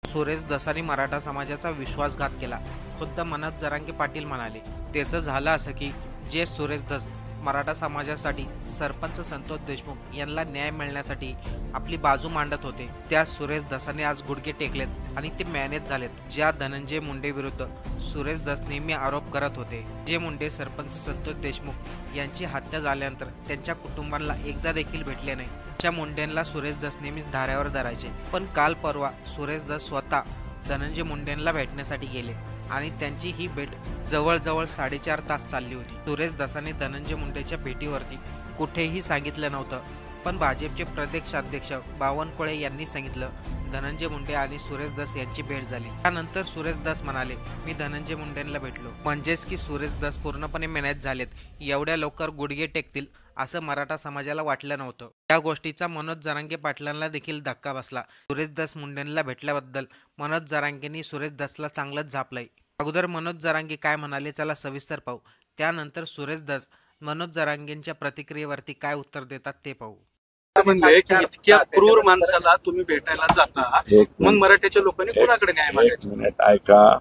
सुरेश धसानी मराठा समाजाचा विश्वासघात केला. खुद्द मनोज जरांगे पाटील म्हणाले. त्याचं झालं असं की जे सुरेश धस मराठा समाजासाठी सरपंच संतोष देशमुख यांना न्याय मिळण्यासाठी आपली बाजू मांडत होते, त्या सुरेश धसाने आज गुडघे टेकलेत आणि ते मॅनेज झालेत. ज्या धनंजय मुंडे विरुद्ध सुरेश धस नेहमी आरोप करत होते, जे मुंडे सरपंच संतोष देशमुख यांची हत्या झाल्यानंतर त्यांच्या कुटुंबाला एकदा देखील भेटले नाही, त्या मुंडेंना सुरेश धस नेहमीच धाऱ्यावर धरायचे. पण काल परवा सुरेश धस स्वतः धनंजय मुंडेंना भेटण्यासाठी गेले आणि त्यांची ही भेट जवळजवळ 4.5 तास चालली होती. सुरेश धसाने धनंजय मुंडेच्या भेटीवरती कुठेही सांगितलं नव्हतं, पण भाजपचे प्रदेशाध्यक्ष बावनकुळे यांनी सांगितलं धनंजय मुंडे आणि सुरेश धस यांची भेट झाली. त्यानंतर सुरेश धस म्हणाले, मी धनंजय मुंडेंना भेटलो. म्हणजेच की सुरेश धस पूर्णपणे मॅनेज झालेत. एवढ्या लवकर गुडघे टेकतील असं मराठा समाजाला वाटलं नव्हतं. या गोष्टीचा मनोज जरांगे पाटलांना देखील धक्का बसला. सुरेश धस मुंडेंना भेटल्याबद्दल मनोज जरांगेंनी सुरेश धसला चांगलंच झापलंय. अगोदर मनोज जरांगे काय म्हणाले चला सविस्तर पाहू, त्यानंतर सुरेश धस मनोज जरांगेंच्या प्रतिक्रियेवरती काय उत्तर देतात ते पाहू. म्हणजे की इतक्या क्रूर माणसाला तुम्ही भेटायला जाता, मग मराठ्याच्या लोकांनी कोणाकडे न्याय मागायचा? एक मिनिट ऐका,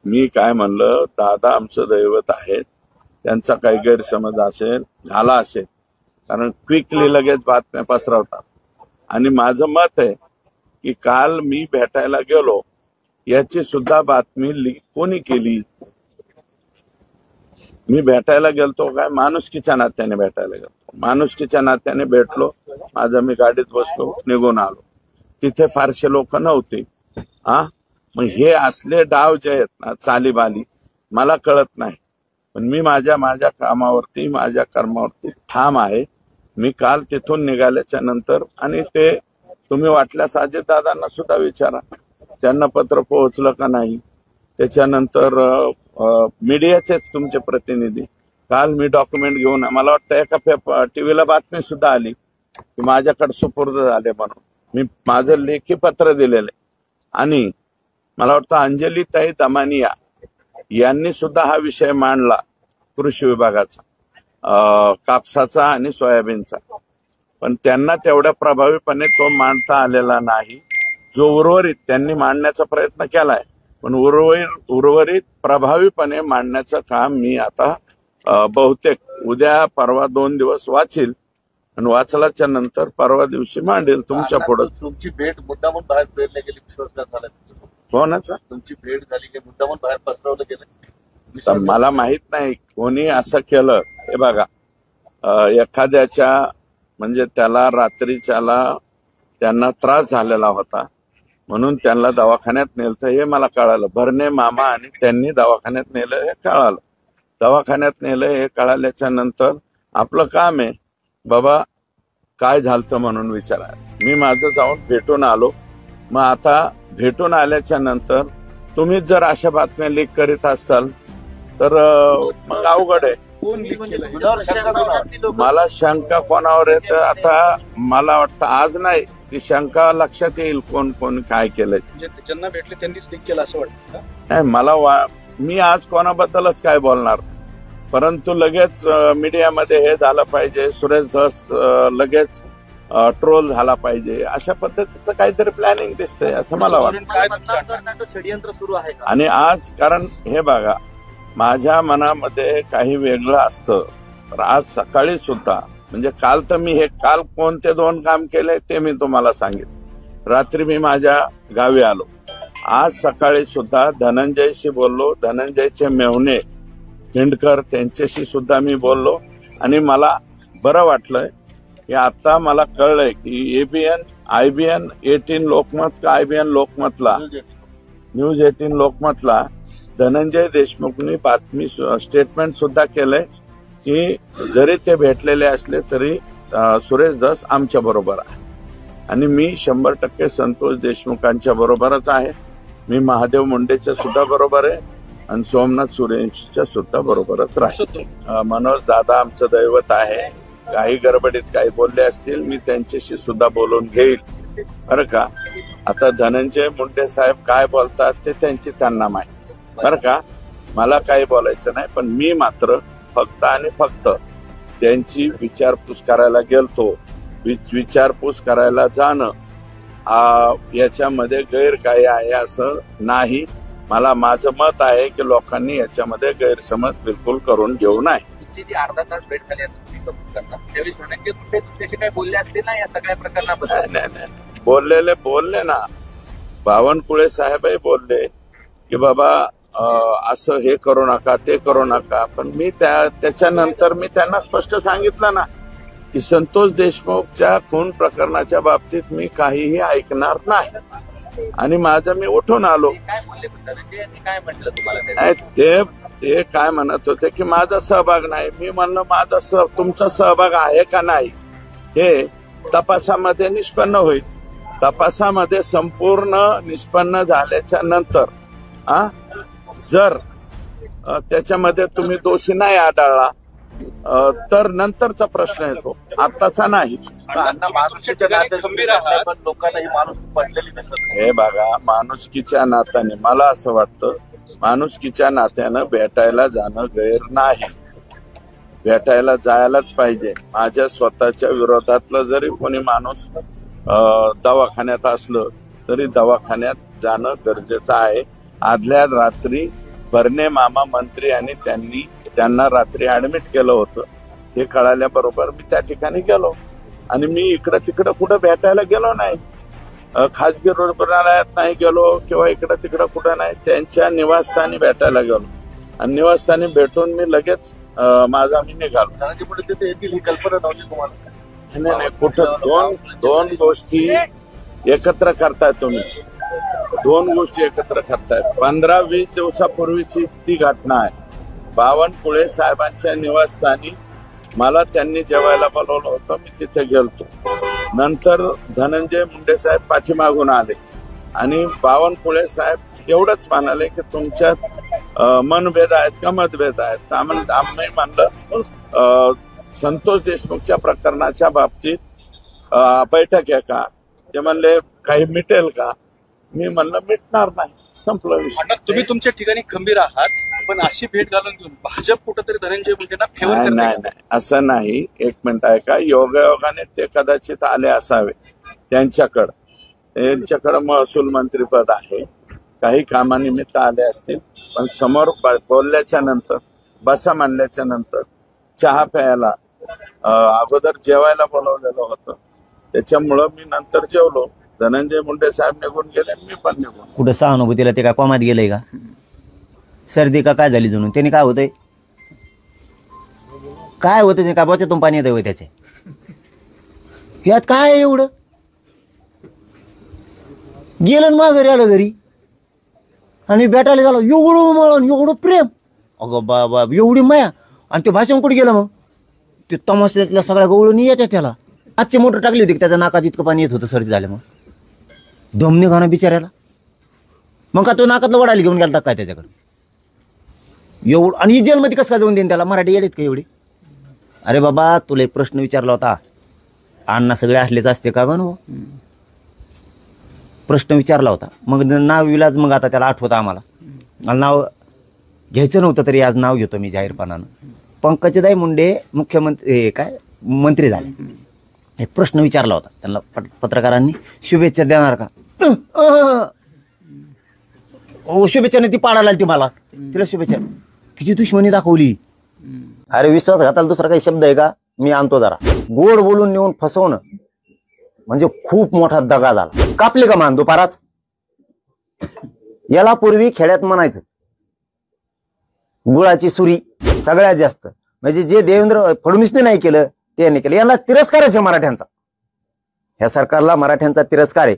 मी काय म्हणलं, दादा आमचं दैवत आहे. त्यांचा काही गैरसमज असेल, झाला असेल, कारण क्विकली लगेच बातम्या पसरवतात. आणि माझं मत आहे की काल मी भेटायला गेलो याची सुद्धा बातमी कोणी केली? मी भेटायला गेलतो काय माणुसकीच्या नात्याने भेटायला गेलो, माणुसकीच्या नात्याने भेटलो. मी गाडीत बसलो, निघून आलो. तिथे फारसे लोक नव्हते. मग हे असले डाव जे आहेत ना, चालीबाली, मला कळत नाही. पण मी माझ्या कामावरती, माझ्या कर्मावरती ठाम आहे. मी काल तिथून निघाल्याच्या नंतर, आणि ते तुम्ही वाटल्यास अजितदादांना सुद्धा विचारा, त्यांना पत्र पोहोचलं का नाही. त्याच्यानंतर मीडियाचेच तुमचे प्रतिनिधी, काल मी डॉक्युमेंट घेऊन, मला वाटतं एका टीव्हीला बातमी सुद्धा आली की माझ्याकडे सुपूर्द झाले म्हणून. मी माझं लेखी पत्र दिलेलं आहे. आणि मला वाटतं अंजलीताई दमानिया यांनी सुद्धा हा विषय मांडला, कृषी विभागाचा, कापसाचा आणि सोयाबीनचा. पण त्यांना तेवढ्या प्रभावीपणे तो मांडता आलेला नाही. जो उर्वरित त्यांनी मांडण्याचा प्रयत्न केलाय, पण उर्वरित प्रभावीपणे मांडण्याचं काम मी आता बहुतेक उद्या परवा 2 दिवस वाचील, आणि वाचल्याच्या नंतर परवा दिवशी मांडेल तुमच्या पुढे. तुमची भेट मुद्दामून बाहेर पेरल्या गेली, विश्वासघात झाला कोणाचा? तुमची भेट झाली की मुद्दामून बाहेर पसरवलं गेलं? मला माहित नाही कोणी असं केलं. हे बघा, एखाद्याच्या म्हणजे त्याला रात्रीच्याला त्यांना त्रास झालेला होता म्हणून त्यांना दवाखान्यात नेलं, हे मला कळालं. भरणे मामा आणि त्यांनी दवाखान्यात नेलं हे कळालं. दवाखान्यात नेलं हे कळाल्याच्या नंतर आपलं काम आहे बाबा काय झालं म्हणून विचारा. मी माझं जाऊन भेटून आलो. मग आता भेटून आल्याच्या नंतर तुम्हीच जर अशा बातम्या लीक करीत असाल तर मग अवघड आहे. मला शंका कोणावर आहे तर आता मला वाटतं आज नाही, ती शंका लक्षात येईल कोण कोण काय केलंय. ज्यांना भेटले त्यांनीच लीक केलं असं वाटतं? नाही, मी आज कोणाबद्दलच काय बोलणार, परंतु लगेच मीडियामध्ये हे झालं पाहिजे, सुरेश धस लगेच ट्रोल झाला पाहिजे, अशा पद्धतीचं काहीतरी प्लॅनिंग दिसतंय असं मला वाटतं. षडयंत्र सुरू आहे. आणि आज कारण हे बघा, माझ्या मनामध्ये काही वेगळं असतं. तर आज सकाळी सुद्धा, म्हणजे काल तर मी हे काल कोणते 2 काम केले ते मी तुम्हाला सांगितलं. रात्री मी माझ्या गावी आलो. आज सकाळी सुद्धा धनंजयशी बोललो, धनंजयचे मेहुणे हिंडकर त्यांच्याशी सुद्धा मी बोललो. आणि मला बरं वाटलंय की आता मला कळलंय की IBN 18 लोकमत का IBN लोकमतला, न्यूज 18 लोकमतला धनंजय देशमुखनी बातमी स्टेटमेंट सुद्धा केलंय की जरी ते भेटलेले असले तरी सुरेश धस आमच्या बरोबर आहे. आणि मी 100% संतोष देशमुखांच्या बरोबरच आहे. मी महादेव मुंडेच्या सुद्धा बरोबर आहे आणि सोमनाथ सुरेशच्या सुद्धा बरोबरच राहील. मनोज दादा आमचं दैवत आहे. काही गडबडीत काही बोलले असतील मी त्यांच्याशी सुद्धा बोलून घेईल बरं का. आता धनंजय मुंडे साहेब काय बोलतात ते त्यांना माहिती बरं का. मला काही बोलायचं नाही, पण मी मात्र फक्त आणि फक्त त्यांची विचारपूस करायला गेलतो. विचारपूस करायला जाणं याच्यामध्ये गैर काही आहे असं नाही. मला माझं मत आहे की लोकांनी याच्यामध्ये गैरसमज बिलकुल करून घेऊ नये. तुमची जी अर्धा तास भेट झाली त्यावेळी धनंजय मुंडे तुमच्याशी काय बोलले असते ना या सगळ्या प्रकरणाबद्दल? नाही बोलले ना. बावनकुळे साहेबही बोलले की बाबा असं हे करू नका ते करू नका. पण मी त्याच्यानंतर मी त्यांना स्पष्ट सांगितलं ना की संतोष देशमुखच्या खून प्रकरणाच्या बाबतीत मी काहीही ऐकणार नाही आणि माझं मी उठून आलो. काय बोलले धनंजय काय म्हटलं तुम्हाला? ते काय म्हणत होते की माझा सहभाग नाही. मी म्हणलं तुमचा सहभाग आहे का नाही हे तपासामध्ये निष्पन्न होईल. तपासामध्ये संपूर्ण निष्पन्न झाल्याच्या नंतर जर त्याच्यामध्ये तुम्ही दोषी नाही आढळला तर नंतरचा प्रश्न येतो, आत्ताचा नाही. पण लोकांना ही माणूस पडलेली नसत. हे बघा, माणुसकीच्या नात्याने मला असं वाटतं माणुसकीच्या नात्यानं भेटायला जाणं गैर नाही. भेटायला जायलाच पाहिजे. माझ्या स्वतःच्या विरोधातलं जरी कोणी माणूस दवाखान्यात असलं तरी दवाखान्यात जाणं गरजेचं आहे. आदल्या रात्री भरणे मामा मंत्री आणि त्यांना रात्री ऍडमिट केलं होतं. हे कळाल्याबरोबर मी त्या ठिकाणी गेलो आणि मी इकडं तिकडं कुठं भेटायला गेलो नाही. खाजगी रुग्णालयात नाही गेलो किंवा इकडं तिकडं कुठं नाही. त्यांच्या निवासस्थानी भेटायला गेलो आणि निवासस्थानी भेटून मी लगेच माझा मी निघालो. धनंजय मुंडे तिथे येतील ही कल्पना नव्हती तुम्हाला? नाही कुठं दोन गोष्टी एकत्र करताय तुम्ही. दोन गोष्टी एकत्र करताय. 15-20 दिवसापूर्वीची ती घटना आहे. बावनकुळे साहेबांच्या निवासस्थानी मला त्यांनी जेवायला बोलवलं होतं. मी तिथे गेलतो. नंतर धनंजय मुंडे साहेब पाठीमागून आले आणि बावनकुळे साहेब एवढंच म्हणाले की तुमच्यात मनभेद आहेत का मतभेद आहेत. आम्ही म्हणलं संतोष देशमुखच्या प्रकरणाच्या बाबतीत बैठक आहे का. ते म्हणले काही मिटेल का. मी म्हणलं मिटणार नाही, संपलं विषय. तुम्ही तुमच्या ठिकाणी खंबीर आहात, पण अशी भेट घालून घेऊन भाजप कुठंतरी धनंजय मुंडेंना फेवर नाही असं नाही. एक मिनिट आहे का. योगायोगाने ते कदाचित आले असावे. त्यांच्याकडं महसूल मंत्रीपद आहे. काही कामानिमित्त आले असतील. पण समोर बोलल्याच्या नंतर बसा म्हणल्याच्या नंतर चहा प्यायला अगोदर जेवायला बोलवलेलं होतं. त्याच्यामुळं मी नंतर जेवलो. धनंजय मुंडे साहेब निघून गेले, मी पण निघून. कुठं सहानुभूतीला ते काय कोमात गेलंय का. सर्दी का काय झाली जणून. त्याने काय होतंय ते काय बचातून पाणी येतंय त्याचे. यात काय एवढं गेलं माघारी आलं घरी आणि भेटायला गेलो. एवढं मळून एवढं प्रेम. अगं बाबा एवढी माया. आणि ते भाषण कुठे गेलं मग. ते तमाशातल्या सगळ्या गवळून येत्या त्याला. आजची मोटर टाकली होती त्याच्या नाकात इतकं पाणी येत होतं सर्दी झालं. मग दम निघाणं बिचाऱ्याला. मग का तो नाकातलं वडायला घेऊन गेलता काय त्याच्याकडे एवढं. आणि जेलमध्ये कसं काय जाऊन देईन त्याला. मराठी येडेत का एवढी. अरे बाबा तुला एक प्रश्न विचारला होता. अण्णा सगळे असलेच असते का गं. प्रश्न विचारला होता. मग नाव विलाज. मग आता त्याला आठवतं आम्हाला. मला नाव घ्यायचं नव्हतं तरी आज नाव घेतो मी जाहीरपणानं. पंकजदाई मुंडे मुख्यमंत्री मंत्री झाले. एक प्रश्न विचारला होता त्यांना पत्रकारांनी. शुभेच्छा देणार का. शुभेच्छाने ती पाडायला ती मला. तिला शुभेच्छा. किती दुश्मनी दाखवली. अरे विश्वास घाताला दुसरा काही शब्द आहे का. मी आणतो जरा. गोड बोलून नेऊन फसवणं म्हणजे खूप मोठा दगा झाला. कापली का मान दुपाराच. याला पूर्वी खेड्यात म्हणायचं गुळाची सुरी सगळ्यात जास्त. म्हणजे जे देवेंद्र फडणवीसने नाही केलं ते नाही केलं. यांना तिरस्कारच आहे मराठ्यांचा. ह्या सरकारला मराठ्यांचा तिरस्कार आहे.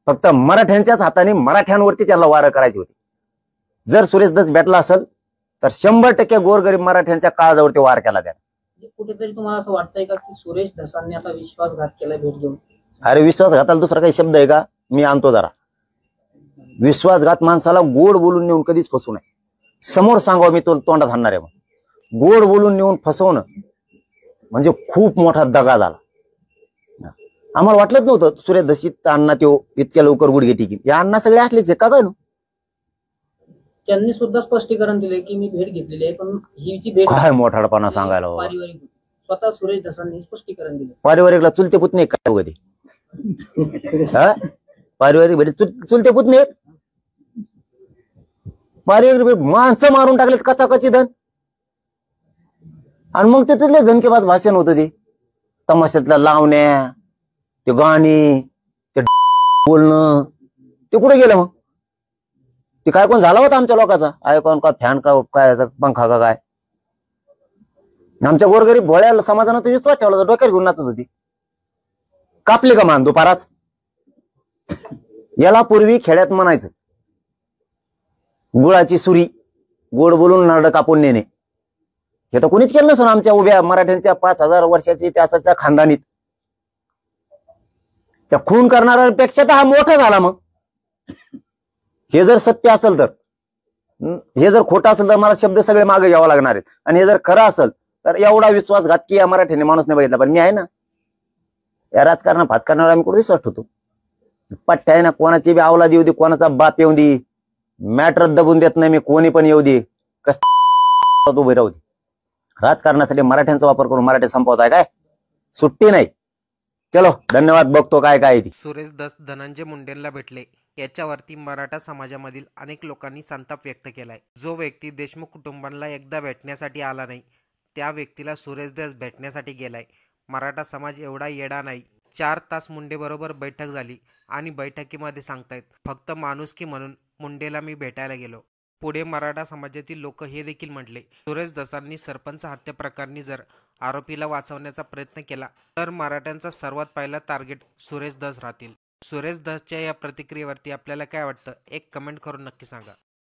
फक्त मराठ्यांच्याच हाताने मराठ्यांवरती त्यांना वारं करायची होती. जर सुरेश धस भेटला असेल तर 100% गोरगरीब मराठ्यांच्या काळजावरती वार केला त्याने. कुठेतरी तुम्हाला असं वाटतंय का की सुरेश धसांनी आता विश्वासघात केला भेट घेऊन. अरे विश्वासघाताला दुसरा काही शब्द आहे का. मी आणतो जरा. विश्वासघात माणसाला गोड बोलून नेऊन कधीच फसवू नये. समोर सांगावं मी तो तोंडात आणणार आहे. मग गोड बोलून नेऊन फसवणं म्हणजे खूप मोठा दगा झाला. आम्हाला वाटलंच नव्हतं सुरेश धसीत अण्णा तो इतक्या लवकर गुडघे टिकीन. या अण्णा सगळे असलेच का गं. त्यांनी सुद्धा स्पष्टीकरण दिले की मी भेट घेतलेली आहे, पण ही जी भेट काय मोठाडपणा सांगायला. पारिवारिक स्वतः सुरेश धसांनी स्पष्टीकरण दिले. पारिवारिकला चुलते पुतणे काय कधी हा पारिवारिक भेट चुलते पुतणे आहेत. पारिवारिक भेट माणसं मारून टाकलेत कचाकची धन. आणि मग ते तिथले झणकेबाज भाषण होतं ते तमाशातल्या लावण्या, ते गाणी, ते बोलणं, ते कुठे गेलं मग? ते काय कोण झाला होता आमच्या लोकांचा? आयकॉन का फॅन का काय पंखा का काय? आमच्या गोरगरीब भोळ्या समाजानं तर विश्वास ठेवला होता, डोक्यावर घेऊन नाचत होती. कापली का मान दुपाराच? याला पूर्वी खेड्यात म्हणायचं गुळाची सुरी, गोड बोलून नारळ कापून नेणे. हे तर कोणीच केलं नसेल आमच्या उभ्या मराठ्यांच्या 5000 वर्षाची इतिहासाच्या खानदानीत. त्या खून करणाऱ्यापेक्षा तर हा मोठा झाला. मग हे जर सत्य असेल तर, हे जर खोटं असेल तर मला शब्द सगळे मागे घ्यावा लागणार आहेत. आणि हे जर खरं असेल तर एवढा विश्वासघात की या मराठीने माणूस नाही बघितला. पण मी आहे ना, या राजकारण फातकारणावर आम्ही कुठे विश्वास ठेवतो? पट्ट्या आहे ना, कोणाची बी अवलाद येऊ दे, कोणाचा बाप येऊ दे, मॅटर दबून देत नाही मी. कोणी पण येऊ दे, कस उभे राहू दे. राजकारणासाठी मराठ्यांचा वापर करून मराठी संपवताय काय? सुट्टी नाही. चलो धन्यवाद. बघतो काय काय ती. सुरेश दस धनंजय मुंडेंना भेटले याच्यावरती मराठा समाजामधील अनेक लोकांनी संताप व्यक्त केलाय. जो व्यक्ती देशमुख कुटुंबांना एकदा भेटण्यासाठी आला नाही, त्या व्यक्तीला सुरेश दस भेटण्यासाठी गेलाय. मराठा समाज एवढा येडा नाही. 4 तास मुंडे बरोबर बैठक झाली आणि बैठकीमध्ये सांगतायत फक्त माणुसकी म्हणून मुंडेला मी भेटायला गेलो. पुढे मराठा समाजातील लोक हे देखील म्हटले, सुरेश दसांनी सरपंच हत्या प्रकरणी जर आरोपीला वाचवण्याचा प्रयत्न केला तर मराठ्यांचा सर्वात पहिला टार्गेट सुरेश दस राहतील. सुरेश दसच्या या प्रतिक्रियेवरती आपल्याला काय वाटतं? एक कमेंट करून नक्की सांगा.